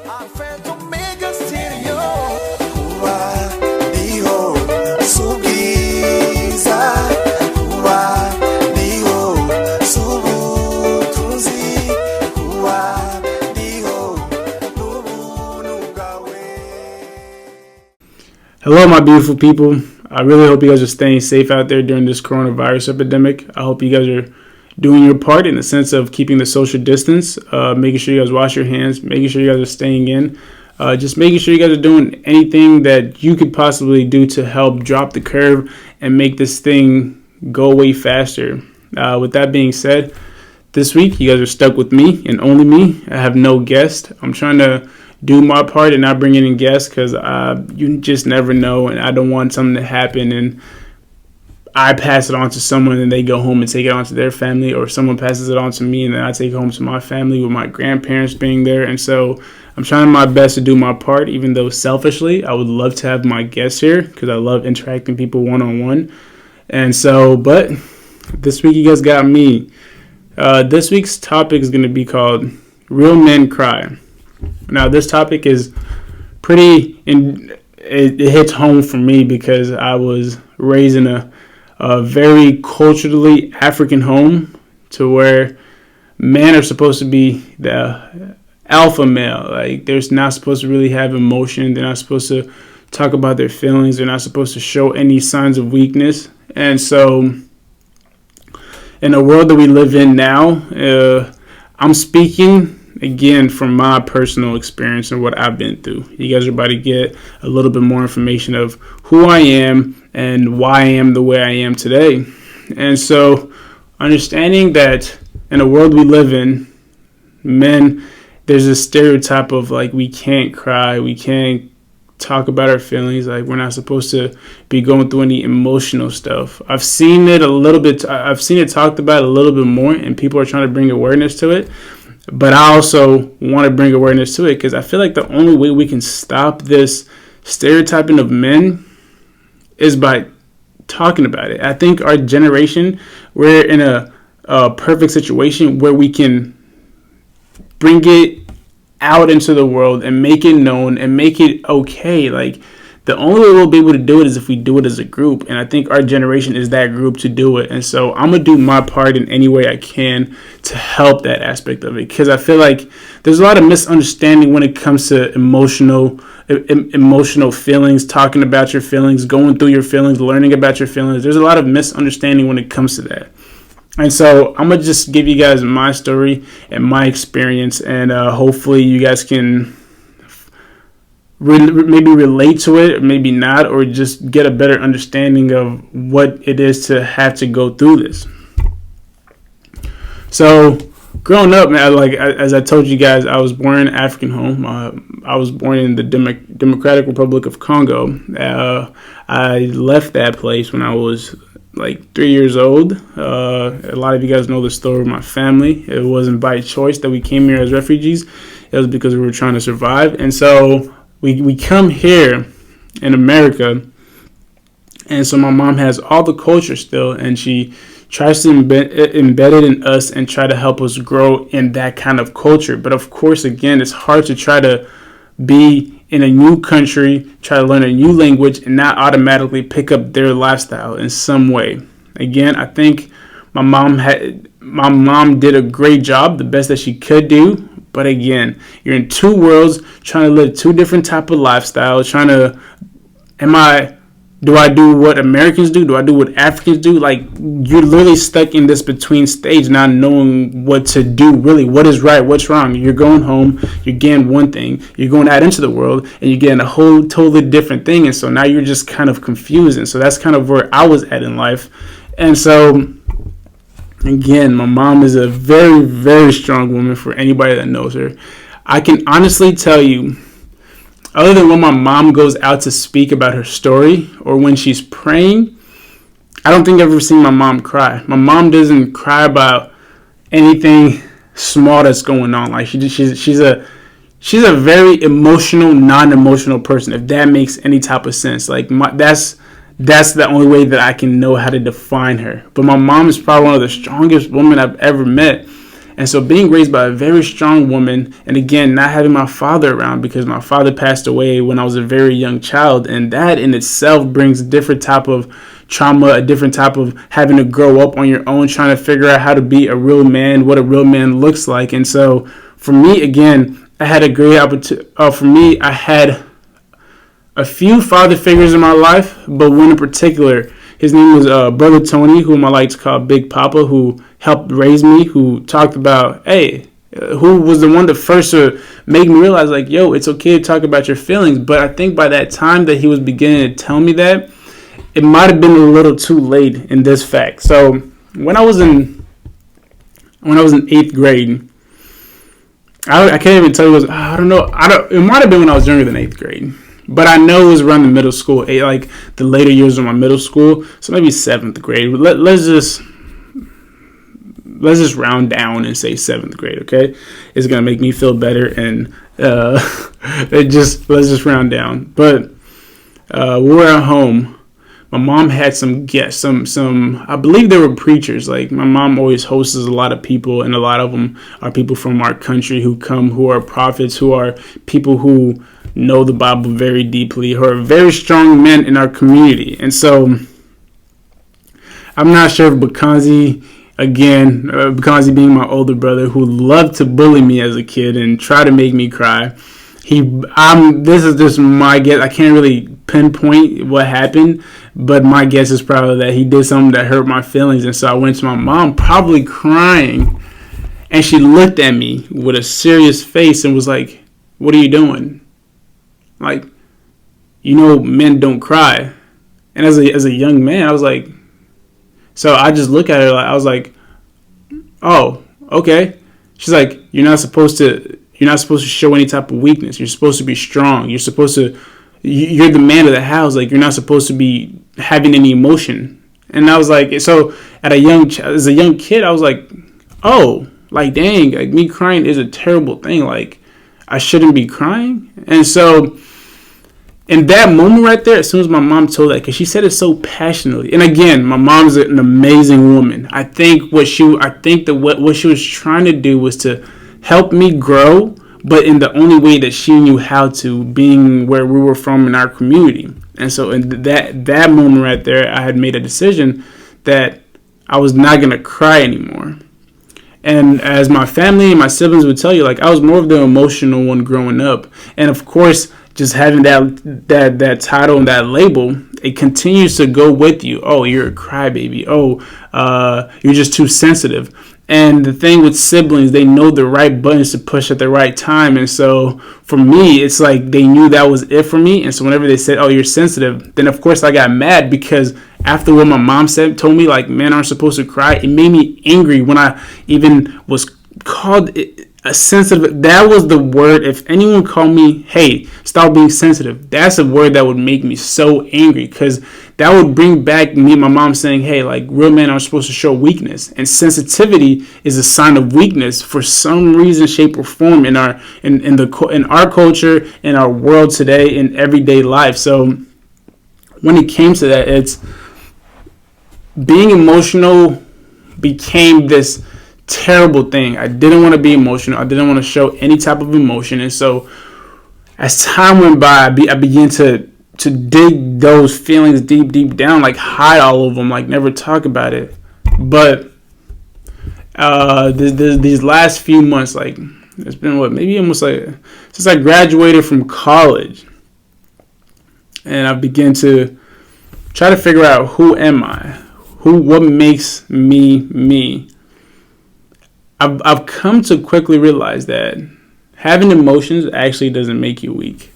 Afeto mega stereo. Kuba niho subwiza. Kuba niho subutunzi. Kuba niho n'ubuntu bwawe. Hello, my beautiful people. I really hope you guys are staying safe out there during this coronavirus epidemic. I hope you guys are doing your part in the sense of keeping the social distance, making sure you guys wash your hands, making sure you guys are staying in, just making sure you guys are doing anything that you could possibly do to help drop the curve and make this thing go away faster. With that being said, this week you guys are stuck with me and only me. I have no guest. I'm trying to do my part and not bring in guests because you just never know, and I don't want something to happen and I pass it on to someone and they go home and take it on to their family, or someone passes it on to me and then I take it home to my family with my grandparents being there. And so I'm trying my best to do my part, even though selfishly I would love to have my guests here because I love interacting people one-on-one. And so, but this week you guys got me. This week's topic is going to be called Real Men Cry. Now, this topic is it hits home for me because I was raised in a very culturally African home to where men are supposed to be the alpha male. Like, they're not supposed to really have emotion. They're not supposed to talk about their feelings. They're not supposed to show any signs of weakness. And so, in the world that we live in now, I'm speaking again from my personal experience and what I've been through. You guys are about to get a little bit more information of who I am and why I am the way I am today. And so, understanding that in the world we live in, men, there's a stereotype of like, we can't cry, we can't talk about our feelings, like we're not supposed to be going through any emotional stuff. I've seen it talked about a little bit more, and people are trying to bring awareness to it. But I also want to bring awareness to it because I feel like the only way we can stop this stereotyping of men is by talking about it. I think our generation, we're in a perfect situation where we can bring it out into the world and make it known and make it okay. Like, the only way we'll be able to do it is if we do it as a group. And I think our generation is that group to do it. And so I'm going to do my part in any way I can to help that aspect of it. Because I feel like there's a lot of misunderstanding when it comes to emotional feelings, talking about your feelings, going through your feelings, learning about your feelings. There's a lot of misunderstanding when it comes to that. And so I'm going to just give you guys my story and my experience. And hopefully you guys can maybe relate to it, or maybe not, or just get a better understanding of what it is to have to go through this. So, growing up, man, like as I told you guys, I was born in an African home. I was born in the Democratic Republic of Congo. I left that place when I was like 3 years old. A lot of you guys know the story of my family. It wasn't by choice that we came here as refugees. It was because we were trying to survive. And so we come here in America, and so my mom has all the culture still, and she tries to embed it in us and try to help us grow in that kind of culture. But of course, again, it's hard to try to be in a new country, try to learn a new language, and not automatically pick up their lifestyle in some way. Again, I think my mom did a great job, the best that she could do. But again, you're in two worlds, trying to live two different type of lifestyles, do I do what Americans do? Do I do what Africans do? Like, you're literally stuck in this between stage, not knowing what to do, really. What is right? What's wrong? You're going home, you're getting one thing, you're going out into the world, and you're getting a whole totally different thing. And so now you're just kind of confused. And so that's kind of where I was at in life. And so, again, my mom is a very, very strong woman for anybody that knows her. I can honestly tell you, other than when my mom goes out to speak about her story or when she's praying, I don't think I've ever seen my mom cry. My mom doesn't cry about anything small that's going on. Like, she's a very emotional, non-emotional person, if that makes any type of sense. Like, that's the only way that I can know how to define her. But my mom is probably one of the strongest women I've ever met. And so being raised by a very strong woman, and again, not having my father around because my father passed away when I was a very young child, and that in itself brings a different type of trauma, a different type of having to grow up on your own, trying to figure out how to be a real man, what a real man looks like. And so for me, again, I had a great opportunity. For me, I had a few father figures in my life, but one in particular. His name was Brother Tony, whom I like to call Big Papa, who helped raise me, who talked about, hey, who was the one that first to make me realize, like, yo, it's okay to talk about your feelings. But I think by that time that he was beginning to tell me that, it might have been a little too late in this fact. So when I was in 8th grade, I can't even tell you. I don't know. It might have been when I was younger than 8th grade. But I know it was around the middle school, like the later years of my middle school, so maybe 7th grade. Let's just round down and say 7th grade, okay? It's gonna make me feel better, and let's just round down. But we were at home. My mom had some guests, some I believe they were preachers. Like, my mom always hosts a lot of people, and a lot of them are people from our country who come, who are prophets, who are people who know the Bible very deeply, who are very strong men in our community. And so I'm not sure if Bakanzi, again, Bakanzi being my older brother, who loved to bully me as a kid and try to make me cry, this is just my guess. I can't really pinpoint what happened, but my guess is probably that he did something that hurt my feelings. And so I went to my mom, probably crying, and she looked at me with a serious face and was like, "What are you doing? Like, men don't cry." And as a young man, I was like, so I just look at her, like, I was like, "Oh, okay." She's like, you're not supposed to show any type of weakness. You're supposed to be strong. You're the man of the house. Like, you're not supposed to be having any emotion. And I was like, so as a young kid, I was like, oh, like, dang, like, me crying is a terrible thing. Like, I shouldn't be crying. And so in that moment right there, as soon as my mom told that, because she said it so passionately, and again, my mom's an amazing woman. I think what she was trying to do was to help me grow, but in the only way that she knew how to, being where we were from in our community. And so in that moment right there, I had made a decision that I was not going to cry anymore. And as my family and my siblings would tell you, like, I was more of the emotional one growing up. And of course, just having that title and that label, it continues to go with you. Oh, you're a crybaby. Oh, you're just too sensitive. And the thing with siblings, they know the right buttons to push at the right time. And so for me, it's like they knew that was it for me. And so whenever they said, "Oh, you're sensitive," then of course I got mad, because after what my mom told me, like, men aren't supposed to cry, it made me angry when I even was called a sensitive. That was the word. If anyone called me, "Hey, stop being sensitive," that's a word that would make me so angry, because that would bring back me and my mom saying, "Hey, like, real men aren't supposed to show weakness," and sensitivity is a sign of weakness for some reason, shape, or form in our culture, in our world today, in everyday life. So when it came to that, it's being emotional became this terrible thing. I didn't want to be emotional. I didn't want to show any type of emotion. And so as time went by, I began to dig those feelings deep down, like hide all of them, like never talk about it. But these last few months, like, it's been maybe almost like since I graduated from college, and I began to try to figure out, who am I? What makes me me? I've come to quickly realize that having emotions actually doesn't make you weak.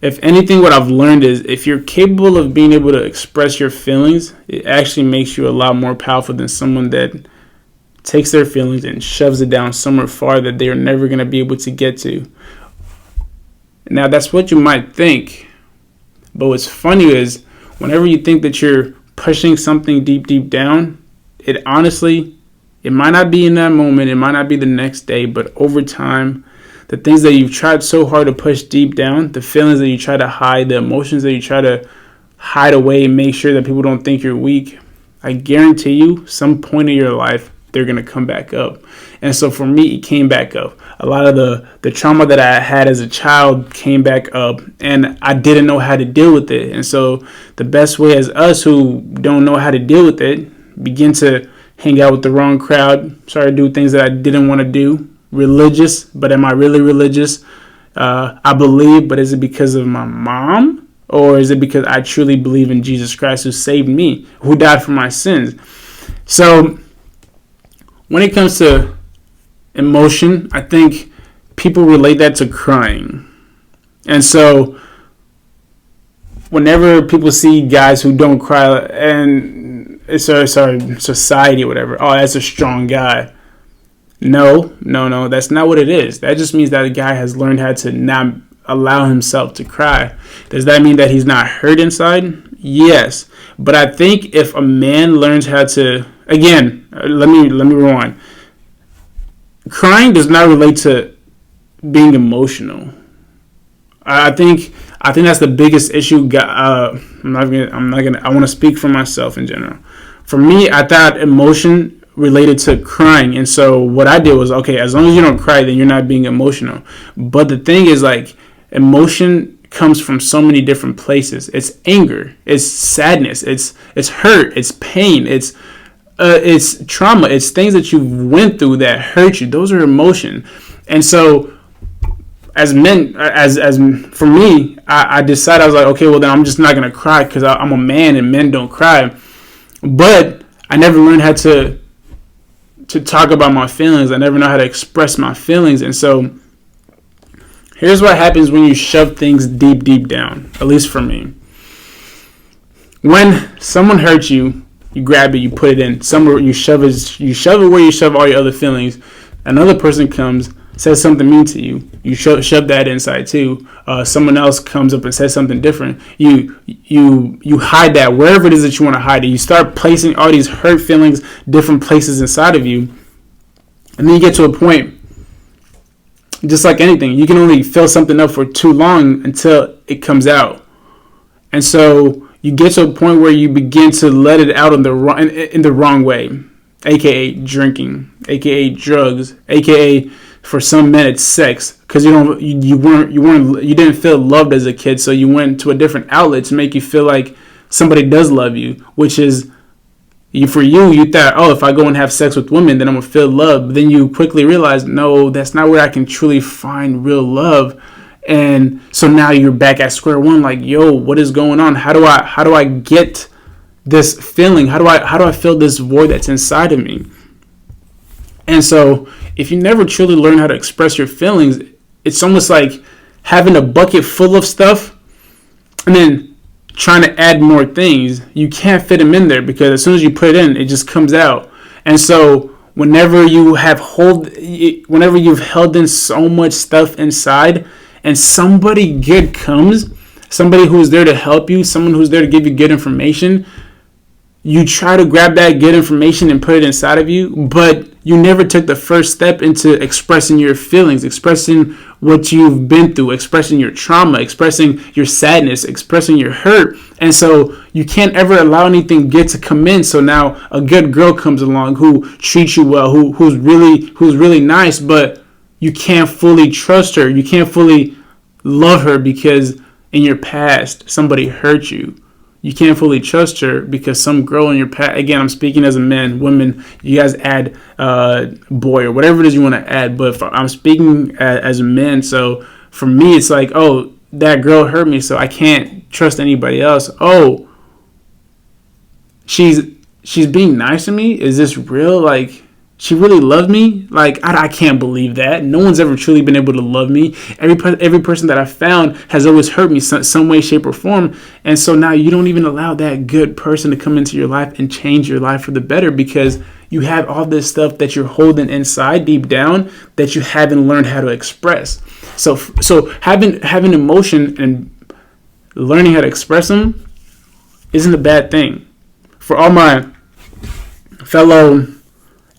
If anything, what I've learned is, if you're capable of being able to express your feelings, it actually makes you a lot more powerful than someone that takes their feelings and shoves it down somewhere far that they're never going to be able to get to. Now, that's what you might think. But what's funny is, whenever you think that you're pushing something deep down, it might not be in that moment, it might not be the next day, but over time, the things that you've tried so hard to push deep down, the feelings that you try to hide, the emotions that you try to hide away and make sure that people don't think you're weak, I guarantee you, some point in your life, they're going to come back up. And so for me, it came back up. A lot of the trauma that I had as a child came back up, and I didn't know how to deal with it. And so the best way as us who don't know how to deal with it, begin to hang out with the wrong crowd, started to do things that I didn't want to do. Religious, but am I really religious? I believe, but is it because of my mom? Or is it because I truly believe in Jesus Christ who saved me, who died for my sins? So when it comes to emotion, I think people relate that to crying. And so whenever people see guys who don't cry, and society or whatever, oh, that's a strong guy. No, that's not what it is. That just means that a guy has learned how to not allow himself to cry. Does that mean that he's not hurt inside? Yes. But I think if a man learns how to, again, let me rewind. Crying does not relate to being emotional. I think that's the biggest issue. I want to speak for myself in general. For me, I thought emotion related to crying, and so what I did was, okay, as long as you don't cry, then you're not being emotional. But the thing is, like, emotion comes from so many different places. It's anger, it's sadness, it's hurt, it's pain, it's trauma, it's things that you went through that hurt you. Those are emotion. And so as men, as for me, I decided, I was like, okay, well then I'm just not gonna cry because I'm a man and men don't cry. But I never learned how to talk about my feelings. I never know how to express my feelings. And so here's what happens when you shove things deep down, at least for me. When someone hurts you, you grab it, you put it in somewhere, you shove it where you shove all your other feelings. Another person comes, says something mean to you, you shove that inside too. Someone else comes up and says something different. You hide that wherever it is that you want to hide it. You start placing all these hurt feelings different places inside of you, and then you get to a point. Just like anything, you can only fill something up for too long until it comes out. And so you get to a point where you begin to let it out in the wrong way, aka drinking, aka drugs, aka for some men it's sex, because you didn't feel loved as a kid, so you went to a different outlet to make you feel like somebody does love you, which is you thought, oh, if I go and have sex with women, then I'm gonna feel love. But then you quickly realize, no, that's not where I can truly find real love. And so now you're back at square one, like, yo, what is going on? How do I get this feeling? How do I fill this void that's inside of me? And so if you never truly learn how to express your feelings, it's almost like having a bucket full of stuff and then trying to add more things. You can't fit them in there because as soon as you put it in, it just comes out. And so whenever you've held in so much stuff inside, and somebody good comes, somebody who's there to help you, someone who's there to give you good information, you try to grab that good information and put it inside of you, but you never took the first step into expressing your feelings, expressing what you've been through, expressing your trauma, expressing your sadness, expressing your hurt. And so you can't ever allow anything good to come in. So now a good girl comes along who treats you well, who's really nice, but you can't fully trust her. You can't fully love her because in your past somebody hurt you. You can't fully trust her because some girl in your past, again, I'm speaking as a man, women, you guys add boy or whatever it is you want to add, but I'm speaking as a man. So for me, it's like, oh, that girl hurt me, so I can't trust anybody else. Oh, she's being nice to me? Is this real? Like, she really loved me? Like, I can't believe that. No one's ever truly been able to love me. Every person that I've found has always hurt me some way, shape, or form. And so now you don't even allow that good person to come into your life and change your life for the better because you have all this stuff that you're holding inside deep down that you haven't learned how to express. So having emotion and learning how to express them isn't a bad thing. For all my fellow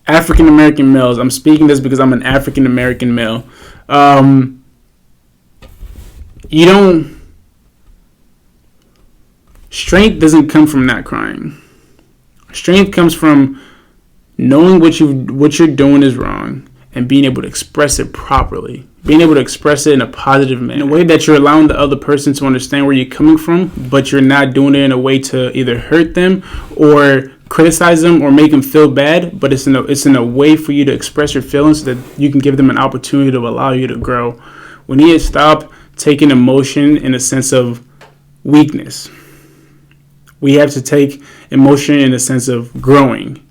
African American males, I'm speaking this because I'm an African American male. Strength doesn't come from not crying. Strength comes from knowing what you're doing is wrong and being able to express it properly, being able to express it in a positive manner, in a way that you're allowing the other person to understand where you're coming from, but you're not doing it in a way to either hurt them or criticize them or make them feel bad, but it's in a way for you to express your feelings so that you can give them an opportunity to allow you to grow. We need to stop taking emotion in a sense of weakness. We have to take emotion in a sense of growing.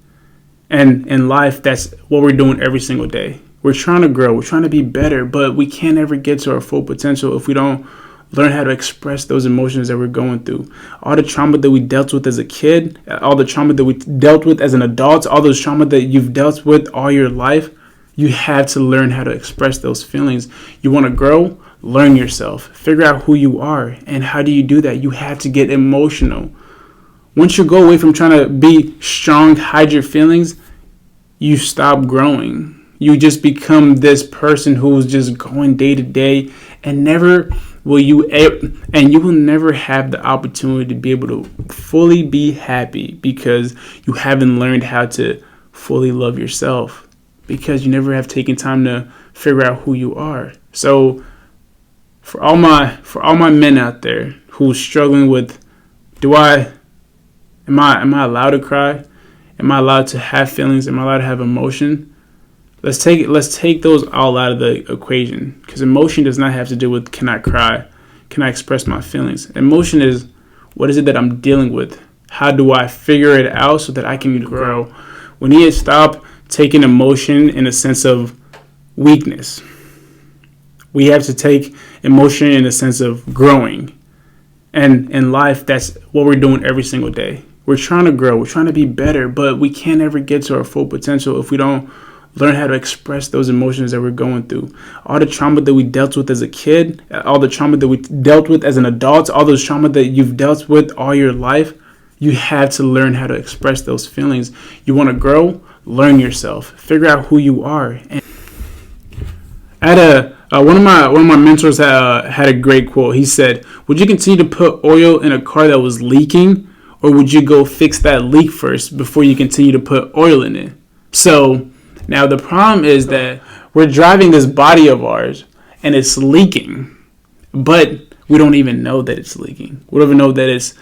And in life, that's what we're doing every single day. We're trying to grow. We're trying to be better, but we can't ever get to our full potential if we don't learn how to express those emotions that we're going through. All the trauma that we dealt with as a kid, all the trauma that we dealt with as an adult, all those trauma that you've dealt with all your life, you have to learn how to express those feelings. You want to grow? Learn yourself. Figure out who you are. And how do you do that? You have to get emotional. Once you go away from trying to be strong, hide your feelings, you stop growing. You just become this person who's just going day to day, and you will never have the opportunity to be able to fully be happy because you haven't learned how to fully love yourself, because you never have taken time to figure out who you are. So for all my men out there who's struggling with, am I allowed to cry? Am I allowed to have feelings? Am I allowed to have emotion? Let's take those all out of the equation, because emotion does not have to do with can I cry? Can I express my feelings? Emotion is, what is it that I'm dealing with? How do I figure it out so that I can grow? We need to stop taking emotion in a sense of weakness. We have to take emotion in a sense of growing. And in life, that's what we're doing every single day. We're trying to grow. We're trying to be better, but we can't ever get to our full potential if we don't learn how to express those emotions that we're going through. All the trauma that we dealt with as a kid, all the trauma that we dealt with as an adult, all those trauma that you've dealt with all your life, you have to learn how to express those feelings. You want to grow? Learn yourself. Figure out who you are. And one of my mentors had a great quote. He said, "Would you continue to put oil in a car that was leaking, or would you go fix that leak first before you continue to put oil in it?" So now the problem is that we're driving this body of ours and it's leaking, but we don't even know that it's leaking. We don't even know that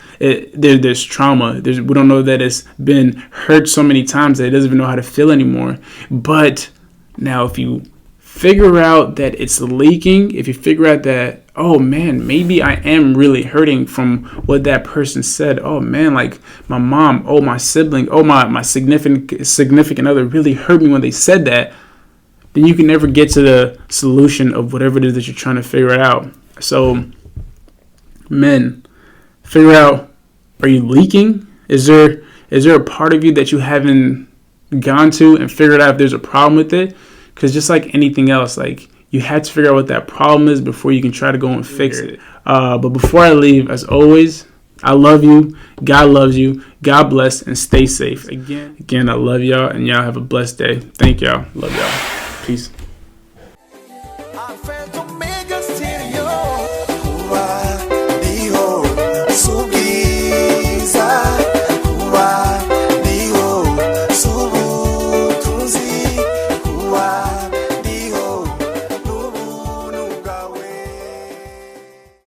there's trauma. We don't know that it's been hurt so many times that it doesn't even know how to feel anymore. But now if you figure out that it's leaking, if you figure out that, oh man, maybe I am really hurting from what that person said. Oh man, like my mom, oh my sibling, oh my significant other really hurt me when they said that, then you can never get to the solution of whatever it is that you're trying to figure out. So men, figure out, are you leaking? Is there a part of you that you haven't gone to and figured out if there's a problem with it? Because just like anything else, like you have to figure out what that problem is before you can try to go and fix it. But before I leave, as always, I love you. God loves you. God bless, and stay safe. Again, I love y'all, and y'all have a blessed day. Thank y'all. Love y'all. Peace.